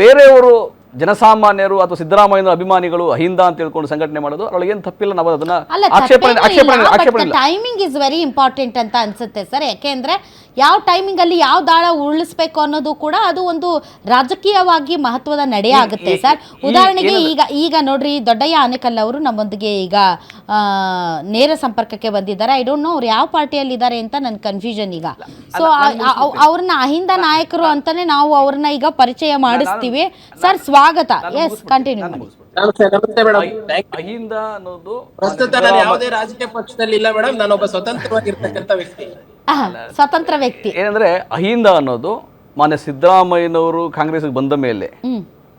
ಬೇರೆಯವರು ಜನಸಾಮಾನ್ಯರು ಅಥವಾ ಸಿದ್ದರಾಮಯ್ಯನ ಅಭಿಮಾನಿಗಳು ಅಹಿಂದ ಅಂತ ತಿಳ್ಕೊಂಡು ಸಂಘಟನೆ ಮಾಡೋದು ಅದ್ರೊಳಗೆ ಏನು ತಪ್ಪಿಲ್ಲ. ನಾವು ಅದನ್ನ ಆಕ್ಷೇಪಣೆ ಟೈಮಿಂಗ್ ಇಸ್ ವೆರಿ ಇಂಪಾರ್ಟೆಂಟ್ ಅಂತ ಅನ್ಸುತ್ತೆ ಸರ್. ಯಾಕೆಂದ್ರೆ ಯಾವ ಟೈಮಿಂಗ್ ಅಲ್ಲಿ ಯಾವ ದಾಳ ಉರುಳಿಸ್ಬೇಕು ಅನ್ನೋದು ಕೂಡ ಅದು ಒಂದು ರಾಜಕೀಯವಾಗಿ ಮಹತ್ವದ ನಡೆ ಆಗುತ್ತೆ ಸರ್. ಉದಾಹರಣೆಗೆ ಈಗ ನೋಡ್ರಿ, ದೊಡ್ಡಯ್ಯ ಆನೇಕಲ್ ಅವರು ನಮ್ಮೊಂದಿಗೆ ಈಗ ನೇರ ಸಂಪರ್ಕಕ್ಕೆ ಬಂದಿದ್ದಾರೆ. ಐ ಡೋಂಟ್ ನೋ ಅವ್ರು ಯಾವ ಪಾರ್ಟಿಯಲ್ಲಿ ಇದ್ದಾರೆ ಅಂತ ನನ್ ಕನ್ಫ್ಯೂಷನ್ ಈಗ. ಸೊ ಅವ್ರನ್ನ ಅಹಿಂದ ನಾಯಕರು ಅಂತಾನೆ ನಾವು ಅವ್ರನ್ನ ಈಗ ಪರಿಚಯ ಮಾಡಿಸ್ತೀವಿ ಸರ್. ಸ್ವಾಗತ. ಎಸ್, ಕಂಟಿನ್ಯೂ ಮಾಡಿ. ನಮಸ್ತೆ ಮೇಡಮ್. ಅಹಿಂದ ಅನ್ನೋದು ಪ್ರಸ್ತುತ ನಾನು ಯಾವುದೇ ರಾಜಕೀಯ ಪಕ್ಷದಲ್ಲಿ ಇಲ್ಲ ಮೇಡಮ್. ನಾನೊಬ್ಬ ಸ್ವತಂತ್ರವಾಗಿರ್ತಕ್ಕಂಥ ವ್ಯಕ್ತಿ. ಸ್ವತಂತ್ರ ವ್ಯಕ್ತಿ. ಏನಂದ್ರೆ ಅಹಿಂದ ಅನ್ನೋದು ಮಾನ್ಯ ಸಿದ್ದರಾಮಯ್ಯನವರು ಕಾಂಗ್ರೆಸ್ಗೆ ಬಂದ ಮೇಲೆ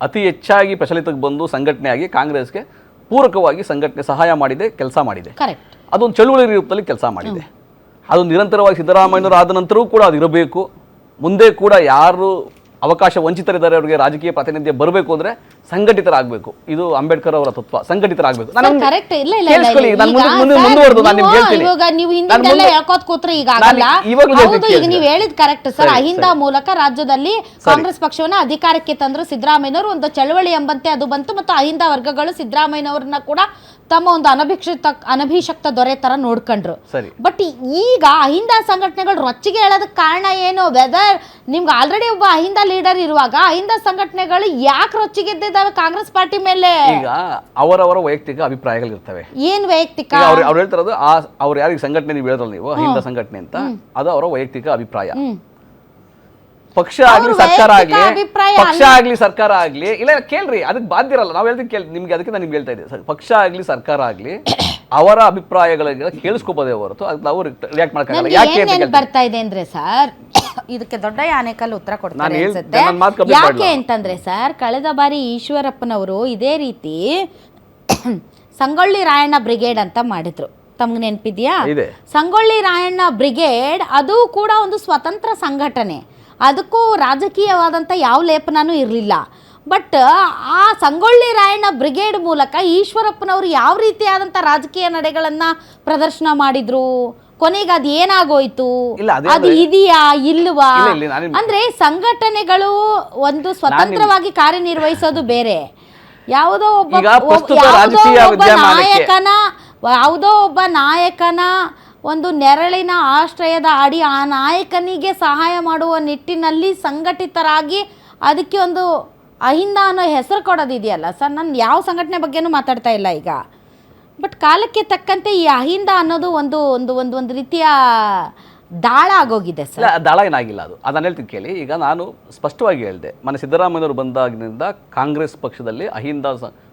ಅತಿ ಹೆಚ್ಚಾಗಿ ಪ್ರಚಲಿತಕ್ಕೆ ಬಂದು ಸಂಘಟನೆ ಆಗಿ ಕಾಂಗ್ರೆಸ್ಗೆ ಪೂರಕವಾಗಿ ಸಂಘಟನೆ ಸಹಾಯ ಮಾಡಿದೆ, ಕೆಲಸ ಮಾಡಿದೆ. ಅದೊಂದು ಚಳುವಳಿ ರೂಪದಲ್ಲಿ ಕೆಲಸ ಮಾಡಿದೆ. ಅದು ನಿರಂತರವಾಗಿ ಸಿದ್ದರಾಮಯ್ಯನವರು ಆದ ನಂತರವೂ ಕೂಡ ಅದು ಇರಬೇಕು. ಮುಂದೆ ಕೂಡ ಯಾರು ಅವಕಾಶ ವಂಚಿತರಿದ್ದಾರೆ ಅವರಿಗೆ ರಾಜಕೀಯ ಪ್ರಾತಿನಿಧ್ಯ ಬರಬೇಕು ಅಂದ್ರೆ ಸಂಘಟಿತರಾಗಬೇಕು. ಇದು ಅಂಬೇಡ್ಕರ್ ಅವರ ತತ್ವ, ಸಂಘಟಿತರಾಗಬೇಕು. ನೀವು ಹೇಳಿದ್ ಕರೆಕ್ಟ್ ಸರ್. ಅಹಿಂದ ಮೂಲಕ ರಾಜ್ಯದಲ್ಲಿ ಕಾಂಗ್ರೆಸ್ ಪಕ್ಷವನ್ನ ಅಧಿಕಾರಕ್ಕೆ ತಂದ್ರು ಸಿದ್ದರಾಮಯ್ಯನವರು. ಒಂದು ಚಳವಳಿ ಎಂಬಂತೆ ಅದು ಬಂತು ಮತ್ತು ಅಹಿಂದ ವರ್ಗಗಳು ಸಿದ್ದರಾಮಯ್ಯನವ್ರನ್ನ ಕೂಡ ತಮ್ಮ ಒಂದು ಅನಭಿಷಕ್ತ ದೊರೆ ತರ ನೋಡ್ಕೊಂಡ್ರು. ಬಟ್ ಈಗ ಅಹಿಂದ ಸಂಘಟನೆಗಳು ರೊಚ್ಚಿಗೆ ಹೇಳೋದಕ್ಕೆ ಕಾರಣ ಏನು? ವೆದರ್ ನಿಮ್ಗೆ ಆಲ್ರೆಡಿ ಒಬ್ಬ ಅಹಿಂದ ಲೀಡರ್ ಇರುವಾಗ ಅಹಿಂದ ಸಂಘಟನೆಗಳು ಯಾಕೆ ರೊಚ್ಚಿಗೆ ಎದ್ದಿದ್ದಾವೆ ಕಾಂಗ್ರೆಸ್ ಪಾರ್ಟಿ ಮೇಲೆ? ಈಗ ಅವರವರ ವೈಯಕ್ತಿಕ ಅಭಿಪ್ರಾಯಗಳು ಇರ್ತವೆ. ಏನ್ ವೈಯಕ್ತಿಕ? ಅವ್ರು ಹೇಳ್ತಿರೋದು ಅವ್ರು ಯಾರಿಗೆ ಸಂಘಟನೆ ನೀವು ಹೇಳಿದ್ರಲ್ಲ ನೀವು ಅಹಿಂದ ಸಂಘಟನೆ ಅಂತ, ಅದು ಅವರ ವೈಯಕ್ತಿಕ ಅಭಿಪ್ರಾಯ. ಪಕ್ಷ ಆಗ್ಲಿ ಸರ್ಕಾರ ಆಗ್ಲಿ ಇಲ್ಲ ಕೇಳ್ರಿ, ಅದಕ್ಕೆ ಬಾಧ್ಯ ಇರಲ್ಲ. ನಾವ್ ಹೇಳ್ತೀವಿ ಕೇಳಿ ನಿಮ್ಗೆ, ಅದಕ್ಕೆ ನಾನು ನಿಮ್ಗೆ ಹೇಳ್ತಾ ಇದ್ದೆ. ಪಕ್ಷ ಆಗ್ಲಿ ಸರ್ಕಾರ ಆಗ್ಲಿ ಅವರ ಅಭಿಪ್ರಾಯಗಳಿಗೆ ಕೇಳಿಸ್ಕೋಬೋದೇ ಹೊರತು ಅದಕ್ಕೆ ನಾವು ರಿಯಾಕ್ಟ್ ಮಾಡಕ್ಕಾಗಲ್ಲ. ಯಾಕೆ ಬರ್ತಾ ಇದೆ ಅಂದ್ರೆ ಸರ್, ಇದಕ್ಕೆ ದೊಡ್ಡ ಆನೇಕಲ್ ಉತ್ತರ ಕೊಡ್ತಾರೆ ಅನ್ಸುತ್ತೆ. ಯಾಕೆ ಅಂತಂದ್ರೆ ಸರ್, ಕಳೆದ ಬಾರಿ ಈಶ್ವರಪ್ಪನವರು ಇದೇ ರೀತಿ ಸಂಗೊಳ್ಳಿ ರಾಯಣ್ಣ ಬ್ರಿಗೇಡ್ ಅಂತ ಮಾಡಿದ್ರು. ತಮ್ಗೆ ನೆನಪಿದ್ಯಾ? ಸಂಗೊಳ್ಳಿ ರಾಯಣ್ಣ ಬ್ರಿಗೇಡ್ ಅದು ಕೂಡ ಒಂದು ಸ್ವತಂತ್ರ ಸಂಘಟನೆ. ಅದಕ್ಕೂ ರಾಜಕೀಯವಾದಂಥ ಯಾವ ಲೇಪನೂ ಇರಲಿಲ್ಲ. ಬಟ್ ಆ ಸಂಗೊಳ್ಳಿ ರಾಯಣ್ಣ ಬ್ರಿಗೇಡ್ ಮೂಲಕ ಈಶ್ವರಪ್ಪನವರು ಯಾವ ರೀತಿಯಾದಂಥ ರಾಜಕೀಯ ನಡೆಗಳನ್ನು ಪ್ರದರ್ಶನ ಮಾಡಿದ್ರು, ಕೊನೆಗೆ ಅದು ಏನಾಗೋಯ್ತು, ಅದು ಇದೆಯಾ ಇಲ್ವಾ? ಅಂದ್ರೆ ಸಂಘಟನೆಗಳು ಒಂದು ಸ್ವತಂತ್ರವಾಗಿ ಕಾರ್ಯನಿರ್ವಹಿಸೋದು ಬೇರೆ. ಯಾವುದೋ ಒಬ್ಬ ನಾಯಕನ ಒಂದು ನೆರಳಿನ ಆಶ್ರಯದ ಅಡಿ ಆ ನಾಯಕನಿಗೆ ಸಹಾಯ ಮಾಡುವ ನಿಟ್ಟಿನಲ್ಲಿ ಸಂಘಟಿತರಾಗಿ ಅದಕ್ಕೆ ಒಂದು ಅಹಿಂದ ಅನ್ನೋ ಹೆಸರು ಕೊಡೋದಿದೆಯಲ್ಲ ಸರ್. ನಾನು ಯಾವ ಸಂಘಟನೆ ಬಗ್ಗೆನೂ ಮಾತಾಡ್ತಾ ಇಲ್ಲ ಈಗ. ಬಟ್ ಕಾಲಕ್ಕೆ ತಕ್ಕಂತೆ ಈ ಅಹಿಂದ ಅನ್ನೋದು ಒಂದು ಒಂದು ಒಂದು ಒಂದು ರೀತಿಯ ದಾಳ ಆಗೋಗಿದೆ ಸರ್. ದಾಳ ಏನಾಗಿಲ್ಲ, ಅದನ್ನ ಹೇಳ್ತೀನಿ ಕೇಳಿ. ಈಗ ನಾನು ಸ್ಪಷ್ಟವಾಗಿ ಹೇಳಿದೆ, ಮೊನ್ನೆ ಸಿದ್ದರಾಮಯ್ಯನವರು ಬಂದಾಗಿನಿಂದ ಕಾಂಗ್ರೆಸ್ ಪಕ್ಷದಲ್ಲಿ ಅಹಿಂದ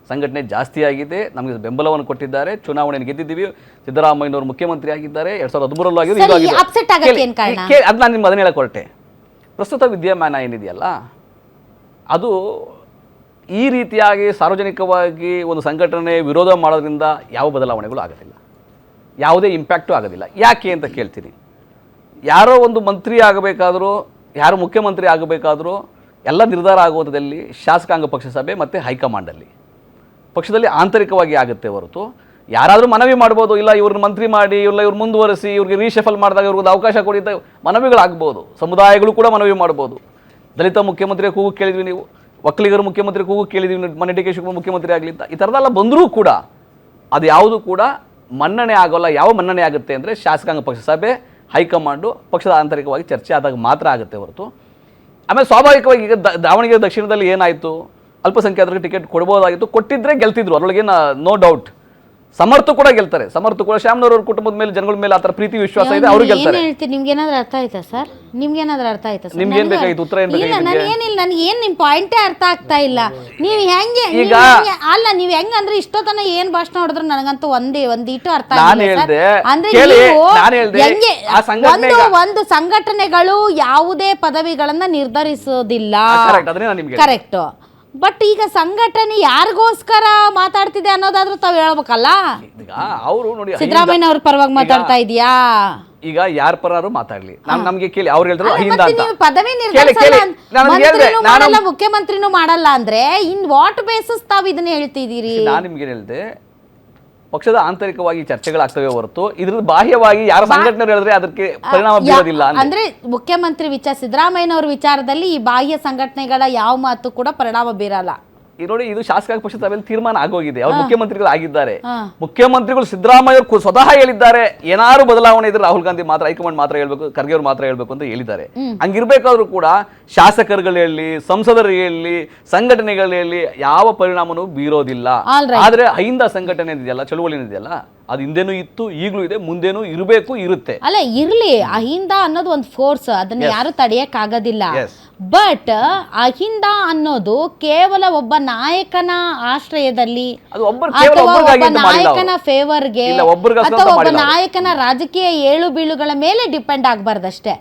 ಸಂಘಟನೆ ಜಾಸ್ತಿ ಆಗಿದೆ. ನಮಗೆ ಬೆಂಬಲವನ್ನು ಕೊಟ್ಟಿದ್ದಾರೆ. ಚುನಾವಣೆಯನ್ನು ಗೆದ್ದಿದ್ದೀವಿ. ಸಿದ್ದರಾಮಯ್ಯನವರು ಮುಖ್ಯಮಂತ್ರಿ ಆಗಿದ್ದಾರೆ. 2013 ಆಗಿದ್ದು. ಅದು ನಾನು ನಿಮ್ಗೆ ಅದನ್ನ ಹೇಳಕ್ ಹೊರಟೆ. ಪ್ರಸ್ತುತ ವಿದ್ಯಮಾನ ಏನಿದೆಯಲ್ಲ, ಅದು ಈ ರೀತಿಯಾಗಿ ಸಾರ್ವಜನಿಕವಾಗಿ ಒಂದು ಸಂಘಟನೆ ವಿರೋಧ ಮಾಡೋದ್ರಿಂದ ಯಾವ ಬದಲಾವಣೆಗಳು ಆಗೋದಿಲ್ಲ, ಯಾವುದೇ ಇಂಪ್ಯಾಕ್ಟು ಆಗೋದಿಲ್ಲ. ಯಾಕೆ ಅಂತ ಕೇಳ್ತೀನಿ. ಯಾರೋ ಒಂದು ಮಂತ್ರಿ ಆಗಬೇಕಾದ್ರೂ, ಯಾರು ಮುಖ್ಯಮಂತ್ರಿ ಆಗಬೇಕಾದ್ರೂ ಎಲ್ಲ ನಿರ್ಧಾರ ಆಗುವುದರಲ್ಲಿ ಶಾಸಕಾಂಗ ಪಕ್ಷ ಸಭೆ ಮತ್ತು ಹೈಕಮಾಂಡಲ್ಲಿ, ಪಕ್ಷದಲ್ಲಿ ಆಂತರಿಕವಾಗಿ ಆಗುತ್ತೆ ಹೊರತು ಯಾರಾದರೂ ಮನವಿ ಮಾಡ್ಬೋದು. ಇಲ್ಲ ಇವ್ರನ್ನ ಮಂತ್ರಿ ಮಾಡಿ, ಇಲ್ಲ ಇವ್ರು ಮುಂದುವರಿಸಿ, ಇವ್ರಿಗೆ ರೀಶಫಲ್ ಮಾಡಿದಾಗ ಇವ್ರಿಗೆ ಅವಕಾಶ ಕೊಡಿದ್ದ ಮನವಿಗಳಾಗ್ಬೋದು. ಸಮುದಾಯಗಳು ಕೂಡ ಮನವಿ ಮಾಡ್ಬೋದು. ದಲಿತ ಮುಖ್ಯಮಂತ್ರಿ ಕೂಗು ಕೇಳಿದ್ವಿ, ನೀವು ಒಕ್ಕಲಿಗರು ಮುಖ್ಯಮಂತ್ರಿ ಕೂಗು ಕೇಳಿದ್ವಿ, ಮೊನ್ನೆ ಡಿ ಕೆ ಶಿವಕುಮಾರ್ ಮುಖ್ಯಮಂತ್ರಿ ಆಗಲಿಲ್ಲ. ಈ ಥರದೆಲ್ಲ ಬಂದರೂ ಕೂಡ ಅದು ಯಾವುದು ಕೂಡ ಮನ್ನಣೆ ಆಗೋಲ್ಲ. ಯಾವ ಮನ್ನಣೆ ಆಗುತ್ತೆ ಅಂದರೆ ಶಾಸಕಾಂಗ ಪಕ್ಷ ಸಭೆ, ಹೈಕಮಾಂಡು, ಪಕ್ಷದ ಆಂತರಿಕವಾಗಿ ಚರ್ಚೆ ಆದಾಗ ಮಾತ್ರ ಆಗುತ್ತೆ ಹೊರತು. ಆಮೇಲೆ ಸ್ವಾಭಾವಿಕವಾಗಿ ಈಗ ದಾವಣಗೆರೆ ದಕ್ಷಿಣದಲ್ಲಿ ಏನಾಯಿತು, ಅಲ್ಪಸಂಖ್ಯಾತರಿಗೆ ಟಿಕೆಟ್ ಕೊಡ್ಬೋದಾಗಿತ್ತು, ಕೊಟ್ಟಿದ್ರೆ ಗೆಲ್ತಿದ್ರು, ಅದರೊಳಗೆ ನೋ ಡೌಟ್. ಸಮರ್ಥ ಕೂಡ ಗೆಲ್ತಾರೆ. ಸಮರ್ಥ ಕೂಡ ಶ್ಯಾಮ್ನವ್ರ ಕುಟುಂಬದ ಮೇಲೆ, ಜನಗಳ ಮೇಲೆ ಆ ಥರ ಪ್ರೀತಿ ವಿಶ್ವಾಸ ಇದೆ, ಅವರು ಗೆಲ್ತಾರೆ. ನಿಮ್ಗೆ ಏನಾದ್ರೂ ಅರ್ಥ ಆಯ್ತಾ ಸರ್? ನಿಮ್ಗೆ ಏನಾದ್ರೂ ಅರ್ಥ ಆಯ್ತಾ ಸರ್? ನಿಮ್ಗೆ ಏನ್ ಬೇಕಾಗಿತ್ತು ಉತ್ತರ? ನನಗೆ ಏನ್ ನಿಮ್ ಪಾಯಿಂಟೇ ಅರ್ಥ ಆಗ್ತಾ ಇಲ್ಲ. ನೀವು ಹೆಂಗೆ ಅಲ್ಲ, ನೀವು ಹೆಂಗಂದ್ರೆ ಇಷ್ಟೊತ್ತನ ಏನ್ ಭಾಷಣ ಹೊಡೆದ್ರು ನನಗಂತೂ ಒಂದಿಟ್ಟು ಅರ್ಥ ಆಗಿಲ್ಲ. ಅಂದ್ರೆ ಹೆಂಗೆ ಒಂದು ಸಂಘಟನೆಗಳು ಯಾವುದೇ ಪದವಿಗಳನ್ನ ನಿರ್ಧರಿಸೋದಿಲ್ಲ, ಕರೆಕ್ಟ್. ಬಟ್ ಈಗ ಸಂಘಟನೆ ಯಾರಿಗೋಸ್ಕರ ಮಾತಾಡ್ತಿದೆ ಅನ್ನೋದಾದ್ರೂ ತಾವ್ ಹೇಳ್ಬೇಕಲ್ಲ. ಅವರು ನೋಡಿ, ಸಿದ್ದರಾಮಯ್ಯ ಅವ್ರ ಪರವಾಗಿ ಮಾತಾಡ್ತಾ ಇದೆಯಾ? ಈಗ ಯಾರ ಪರಾರು ಮಾತಾಡ್ಲಿ, ನಮ್ಗೆ ಕೇಳಿ ಅವ್ರು ಹೇಳಿದ್ರು ಅಹಿಂದ ಅಂತ. ಪದವಿ ನಿರ್ಧಾರ ಮುಖ್ಯಮಂತ್ರಿನೂ ಮಾಡಲ್ಲ ಅಂದ್ರೆ ಇನ್ ವಾಟ್ ಬೇಸಿಸ್ ತಾವ್ ಇದನ್ನ ಹೇಳ್ತಿದ್ದೀರಿ? ನಾನು ನಿಮ್ಗೆ ಹೇಳಿದೆ, ಪಕ್ಷದ ಆಂತರಿಕವಾಗಿ ಚರ್ಚೆಗಳಾಗ್ತವೆ ಹೊರತು ಇದ್ರ ಬಾಹ್ಯವಾಗಿ ಯಾರ ಸಂಘಟನೆ ಹೇಳಿದ್ರೆ ಅದಕ್ಕೆ ಪರಿಣಾಮ ಬೀರೋದಿಲ್ಲ ಅಂದ್ರೆ ಮುಖ್ಯಮಂತ್ರಿ ವಿಚಾರ ಸಿದ್ದರಾಮಯ್ಯನವ್ರ ವಿಚಾರದಲ್ಲಿ ಈ ಬಾಹ್ಯ ಸಂಘಟನೆಗಳ ಯಾವ ಮಾತು ಕೂಡ ಪರಿಣಾಮ ಬೀರಲ್ಲ. ಈ ನೋಡಿ, ಇದು ಶಾಸಕಾಂಗ ಪಕ್ಷದ ಸಭೆಯಲ್ಲಿ ತೀರ್ಮಾನ ಆಗೋಗಿದೆ. ಅವ್ರು ಮುಖ್ಯಮಂತ್ರಿಗಳು ಆಗಿದ್ದಾರೆ. ಮುಖ್ಯಮಂತ್ರಿಗಳು ಸಿದ್ದರಾಮಯ್ಯ ಅವರು ಸ್ವತಃ ಹೇಳಿದ್ದಾರೆ, ಏನಾದ್ರು ಬದಲಾವಣೆ ಇದ್ರೆ ರಾಹುಲ್ ಗಾಂಧಿ ಮಾತ್ರ, ಹೈಕಮಾಂಡ್ ಮಾತ್ರ ಹೇಳ್ಬೇಕು, ಖರ್ಗೆ ಅವ್ರು ಮಾತ್ರ ಹೇಳ್ಬೇಕು ಅಂತ ಹೇಳಿದ್ದಾರೆ. ಹಂಗಿರ್ಬೇಕಾದ್ರೂ ಕೂಡ ಶಾಸಕರುಗಳು ಹೇಳಿ, ಸಂಸದರು ಹೇಳಿ, ಸಂಘಟನೆಗಳು ಹೇಳಿ ಯಾವ ಪರಿಣಾಮನೂ ಬೀರೋದಿಲ್ಲ. ಆದ್ರೆ ಅಹಿಂದ ಸಂಘಟನೆ ಇದೆಯಲ್ಲ, ಚಳುವಳಿ ಇದೆಯಲ್ಲ, ಅದು ಹಿಂದೆನೂ ಇತ್ತು, ಈಗಲೂ ಇದೆ, ಮುಂದೇನೂ ಇರಬೇಕು, ಇರುತ್ತೆ. ಅಲ್ಲ ಇರ್ಲಿ, ಅಹಿಂದ ಅನ್ನೋದು ಒಂದು ಫೋರ್ಸ್, ಅದನ್ನ ಯಾರು ತಡೆಯಕ್ ಆಗೋದಿಲ್ಲ. ಬಟ್ ಅಹಿಂದ ಅನ್ನೋದು ಕೇವಲ ಒಬ್ಬ ನಾಯಕನ ಆಶ್ರಯದಲ್ಲಿ ಅಥವಾ ಒಬ್ಬ ನಾಯಕನ ಫೇವರ್ಗೆ ಅಥವಾ ಒಬ್ಬ ನಾಯಕನ ರಾಜಕೀಯ ಏಳು ಬೀಳುಗಳ ಮೇಲೆ ಡಿಪೆಂಡ್ ಆಗ್ಬಾರ್ದಷ್ಟೇ.